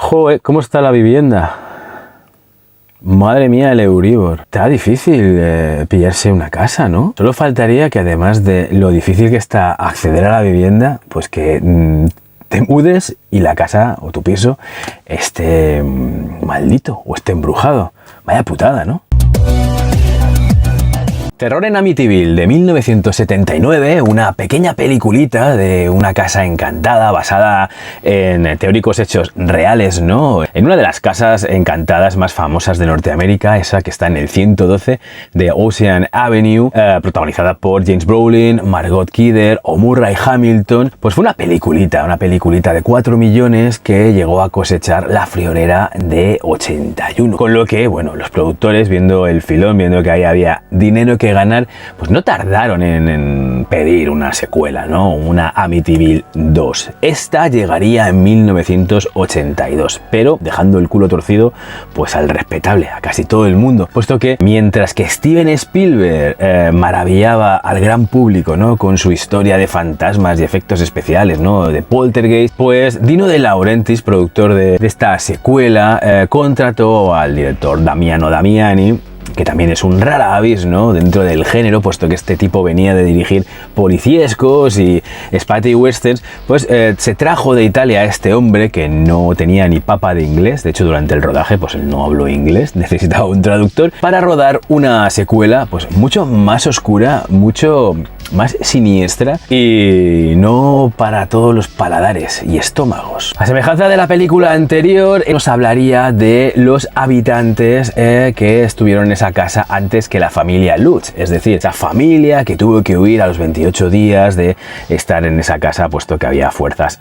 Joder, ¿cómo está la vivienda? Madre mía, el Euribor. Está difícil pillarse una casa, ¿no? Solo faltaría que además de lo difícil que está acceder a la vivienda, pues que te mudes y la casa o tu piso esté maldito o esté embrujado. Vaya putada, ¿no? Terror en Amityville de 1979, una pequeña peliculita de una casa encantada basada en teóricos hechos reales, ¿no? En una de las casas encantadas más famosas de Norteamérica, esa que está en el 112 de Ocean Avenue, protagonizada por James Brolin, Margot Kidder o Murray Hamilton. Pues fue una peliculita de 4 millones que llegó a cosechar la friolera de 81. Con lo que, bueno, los productores, viendo el filón, viendo que ahí había dinero que ganar, pues no tardaron en pedir una secuela, ¿no? Una Amityville 2. Esta llegaría en 1982, pero dejando el culo torcido pues al respetable, a casi todo el mundo, puesto que mientras que Steven Spielberg maravillaba al gran público, ¿no? Con su historia de fantasmas y efectos especiales, ¿no? De Poltergeist, pues Dino De Laurentiis, productor de esta secuela, contrató al director Damiano Damiani, que también es un rara avis, ¿no? Dentro del género, puesto que este tipo venía de dirigir policiescos y spaghetti westerns, pues se trajo de Italia a este hombre que no tenía ni papa de inglés. De hecho, durante el rodaje, pues él no habló inglés, necesitaba un traductor para rodar una secuela, pues mucho más oscura, mucho más siniestra y no para todos los paladares y estómagos. A semejanza de la película anterior, nos hablaría de los habitantes que estuvieron en esa casa antes que la familia Lutz, es decir, esa familia que tuvo que huir a los 28 días de estar en esa casa, puesto que había fuerzas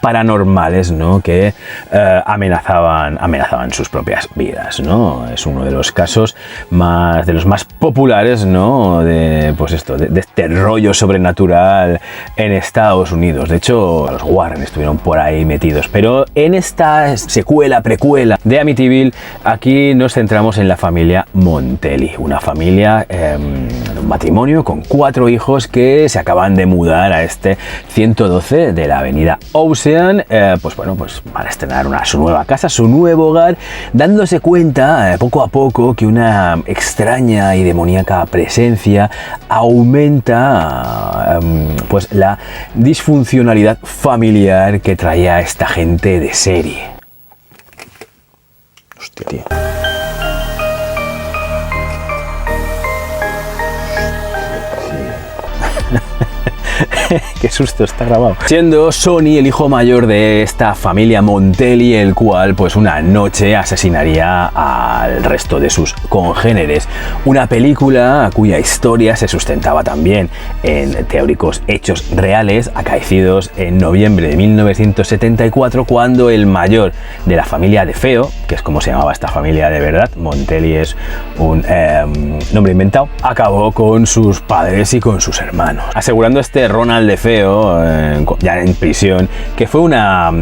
paranormales, ¿no? Que amenazaban sus propias vidas, ¿no? Es uno de los casos de los más populares, ¿no? De, pues esto, de este rollo sobrenatural en Estados Unidos. De hecho, los Warren estuvieron por ahí metidos, pero en esta precuela de Amityville, aquí nos centramos en la familia Montelli, una familia, un matrimonio con 4 hijos que se acaban de mudar a este 112 de la avenida Ocean, pues bueno, pues para estrenar su nueva casa, su nuevo hogar, dándose cuenta poco a poco que una extraña y demoníaca presencia aumenta pues la disfuncionalidad familiar que traía esta gente de serie. Hostia, tío. Qué susto, está grabado. Siendo Sonny el hijo mayor de esta familia Montelli, el cual pues una noche asesinaría al resto de sus congéneres. Una película cuya historia se sustentaba también en teóricos hechos reales acaecidos en noviembre de 1974, cuando el mayor de la familia de Feo, que es como se llamaba esta familia de verdad, Montelli es un nombre inventado, acabó con sus padres y con sus hermanos, asegurando este Ronald de Feo, ya en prisión, que fue una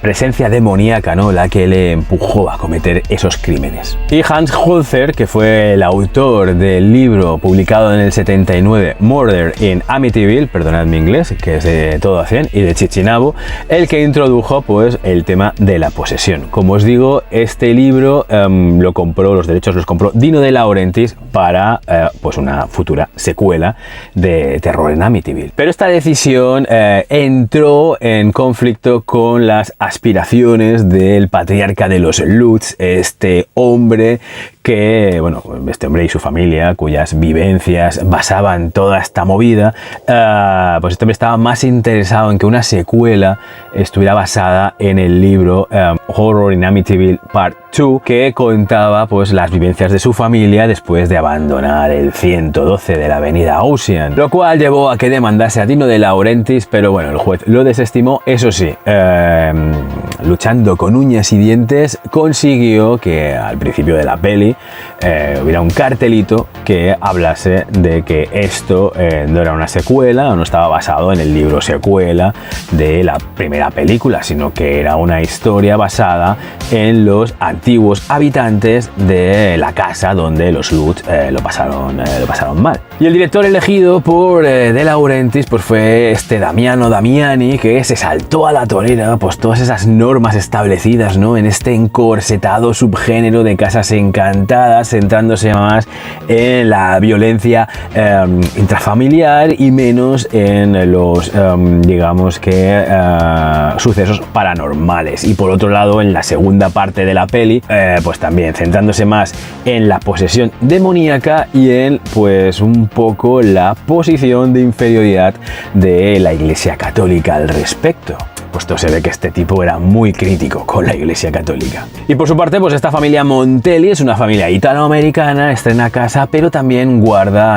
presencia demoníaca, ¿no? La que le empujó a cometer esos crímenes. Y Hans Holzer, que fue el autor del libro publicado en el 79, Murder in Amityville, perdonad mi inglés, que es de todo a 100, y de Chichinabo, el que introdujo pues el tema de la posesión. Como os digo, este libro los derechos los compró Dino De Laurentiis para pues una futura secuela de Terror en Amityville. Pero esta decisión entró en conflicto con las aspiraciones del patriarca de los Lutz, este hombre que, bueno, este hombre y su familia, cuyas vivencias basaban toda esta movida, pues este hombre estaba más interesado en que una secuela estuviera basada en el libro Horror in Amityville Part 2, que contaba pues las vivencias de su familia después de abandonar el 112 de la avenida Ocean, lo cual llevó a que demandase a Dino De Laurentiis, pero bueno, el juez lo desestimó. Eso sí, luchando con uñas y dientes, consiguió que al principio de la peli hubiera un cartelito que hablase de que esto no era una secuela o no estaba basado en el libro secuela de la primera película, sino que era una historia basada en los antiguos habitantes de la casa donde los Lutz lo pasaron mal. Y el director elegido por De Laurentiis pues fue este Damiano Damiani, que se saltó a la torera pues todas esas normas normas establecidas, ¿no? En este encorsetado subgénero de Casas Encantadas, centrándose más en la violencia intrafamiliar y menos en los, digamos que, sucesos paranormales. Y por otro lado, en la segunda parte de la peli, pues también centrándose más en la posesión demoníaca y en, pues, un poco la posición de inferioridad de la Iglesia Católica al respecto. Puesto se ve que este tipo era muy crítico con la Iglesia Católica. Y por su parte, pues esta familia Montelli es una familia italoamericana, estrena casa, pero también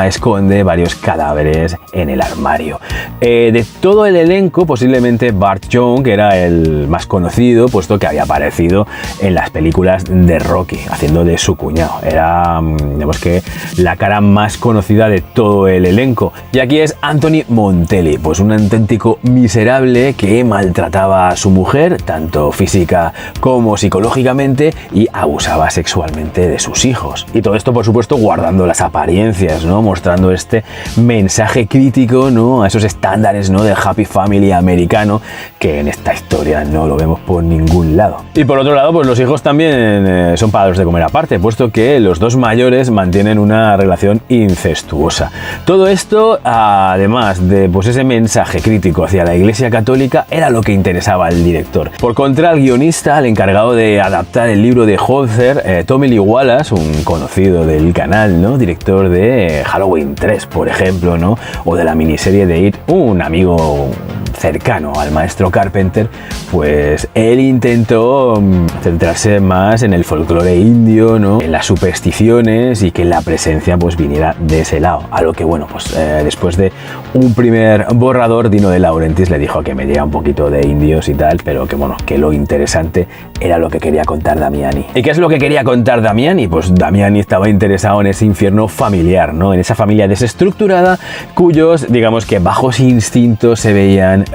esconde varios cadáveres en el armario. De todo el elenco, posiblemente Burt Young, que era el más conocido, puesto que había aparecido en las películas de Rocky, haciendo de su cuñado. Era, digamos que, la cara más conocida de todo el elenco. Y aquí es Anthony Montelli, pues un auténtico miserable que maltrataba a su mujer, tanto física como psicológicamente, y abusaba sexualmente de sus hijos. Y todo esto, por supuesto, guardando las apariencias, ¿no? Mostrando este mensaje crítico, ¿no? A esos estándares, ¿no? Del happy family americano, que en esta historia no lo vemos por ningún lado. Y por otro lado, pues los hijos también son pagados de comer aparte, puesto que los dos mayores mantienen una relación incestuosa. Todo esto, además de, pues, ese mensaje crítico hacia la Iglesia Católica, era lo que interesaba al director. Por contra, el guionista, el encargado de adaptar el libro de Holzer, Tommy Lee Wallace, un conocido del canal, ¿no? Director de Halloween 3, por ejemplo, ¿no? O de la miniserie de It, un amigo cercano al maestro Carpenter, pues él intentó centrarse más en el folclore indio, ¿no? En las supersticiones, y que la presencia, pues, viniera de ese lado. A lo que, bueno, pues después de un primer borrador, Dino De Laurentiis le dijo que me diera un poquito de indios y tal, pero que, bueno, que lo interesante era lo que quería contar Damiani. ¿Y qué es lo que quería contar Damiani? Pues Damiani estaba interesado en ese infierno familiar, ¿no? En esa familia desestructurada, cuyos, digamos que, bajos instintos se veían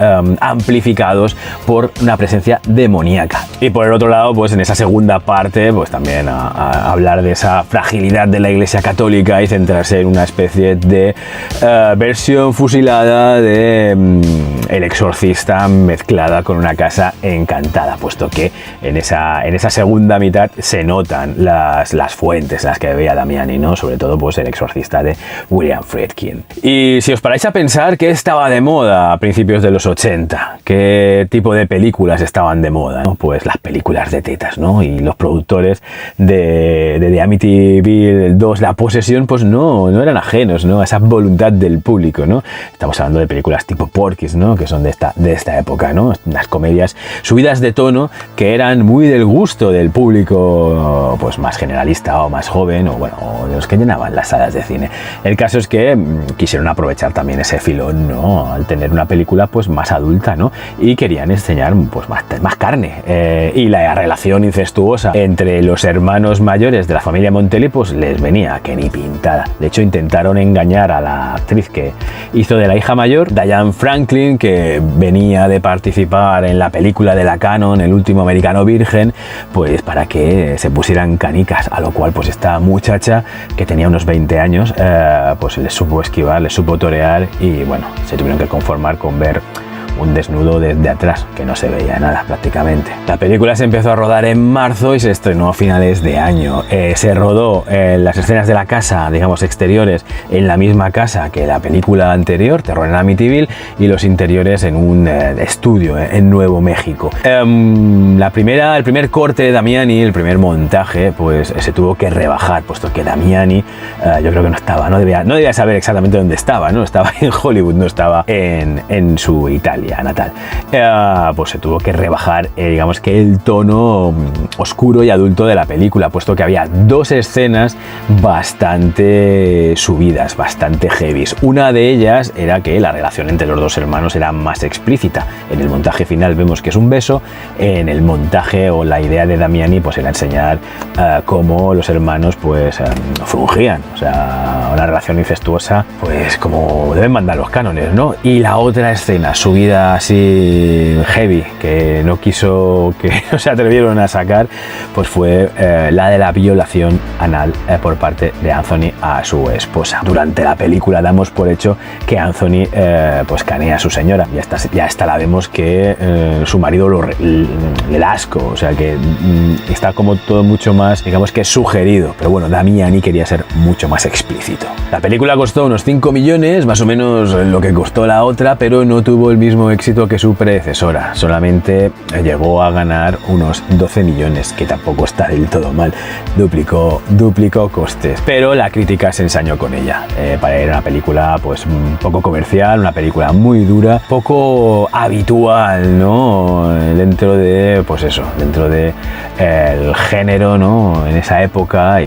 amplificados por una presencia demoníaca. Y por el otro lado, pues en esa segunda parte, pues también a hablar de esa fragilidad de la Iglesia Católica y centrarse en una especie de versión fusilada de El Exorcista mezclada con Una Casa Encantada, puesto que en esa segunda mitad se notan las fuentes las que bebía Damiani, ¿no? Sobre todo, pues, El Exorcista de William Friedkin. Y si os paráis a pensar qué estaba de moda a principios de los 80, qué tipo de películas estaban de moda, ¿no? Pues las películas de tetas, ¿no? Y los productores de Amityville 2, La Posesión, pues no eran ajenos, ¿no? A esa voluntad del público, ¿no? Estamos hablando de películas tipo Porky's, ¿no? Que son de esta época, ¿no? Unas comedias subidas de tono que eran muy del gusto del público, pues, más generalista o más joven, o, bueno, o de los que llenaban las salas de cine. El caso es que quisieron aprovechar también ese filón, ¿no? Al tener una película, pues, más adulta, ¿no? Y querían enseñar, pues, más carne. Y la relación incestuosa entre los hermanos mayores de la familia Montelli, pues, les venía que ni pintada. De hecho, intentaron engañar a la actriz que hizo de la hija mayor, Diane Franklin, que venía de participar en la película de la Canon, El último americano virgen, pues para que se pusieran canicas, a lo cual, pues, esta muchacha, que tenía unos 20 años, pues les supo esquivar, les supo torear, y, bueno, se tuvieron que conformar con ver un desnudo desde atrás, que no se veía nada prácticamente. La película se empezó a rodar en marzo y se estrenó a finales de año. Se rodó las escenas de la casa, digamos, exteriores, en la misma casa que la película anterior, Terror en Amityville, y los interiores en un estudio en Nuevo México. El primer corte de Damiani, el primer montaje, pues se tuvo que rebajar, puesto que Damiani, yo creo que no debía saber exactamente dónde estaba, ¿no? Estaba en Hollywood, no estaba en su Italia natal. Pues se tuvo que rebajar, digamos que, el tono oscuro y adulto de la película, puesto que había dos escenas bastante subidas, bastante heavies. Una de ellas era que la relación entre los dos hermanos era más explícita. En el montaje final vemos que es un beso. En el montaje, o la idea de Damiani, pues era enseñar cómo los hermanos, pues, fungían, o sea, una relación incestuosa, pues como deben mandar los cánones, ¿no? Y la otra escena subida movida así heavy que no se atrevieron a sacar, pues fue la de la violación anal por parte de Anthony a su esposa. Durante la película damos por hecho que Anthony pues canea a su señora, ya está la vemos que su marido le da asco, o sea que está como todo mucho más, digamos que sugerido, pero bueno, Damiani quería ser mucho más explícito. La película costó unos 5 millones, más o menos lo que costó la otra, pero no tuvo el mismo éxito que su predecesora, solamente llegó a ganar unos 12 millones, que tampoco está del todo mal, duplicó costes, pero la crítica se ensañó con ella. Para ir a una película pues poco comercial, una película muy dura, poco habitual, ¿no? Dentro de, pues eso, dentro de el género, ¿no? En esa época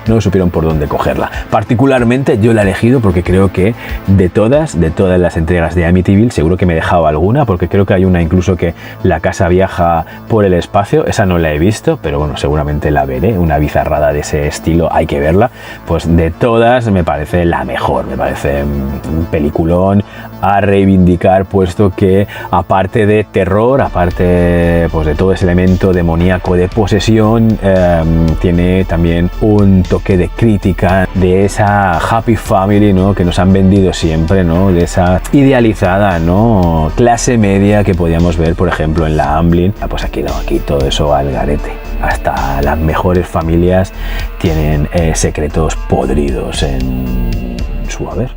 no supieron por dónde cogerla. Particularmente yo la he elegido porque creo que de todas las entregas de Amityville, seguro que me he dejado alguna, porque creo que hay una incluso que la casa viaja por el espacio, esa no la he visto, pero bueno, seguramente la veré, una bizarrada de ese estilo, hay que verla. Pues de todas me parece la mejor, me parece un peliculón a reivindicar, puesto que aparte de terror, aparte pues de todo ese elemento demoníaco de posesión, tiene también un toque de crítica de esa happy family, ¿no? Que nos han vendido siempre, ¿no? De esa idealizada, ¿no? Clase media que podíamos ver, por ejemplo, en la Amblin. Pues aquí no, aquí todo eso al garete. Hasta las mejores familias tienen secretos podridos en su haber.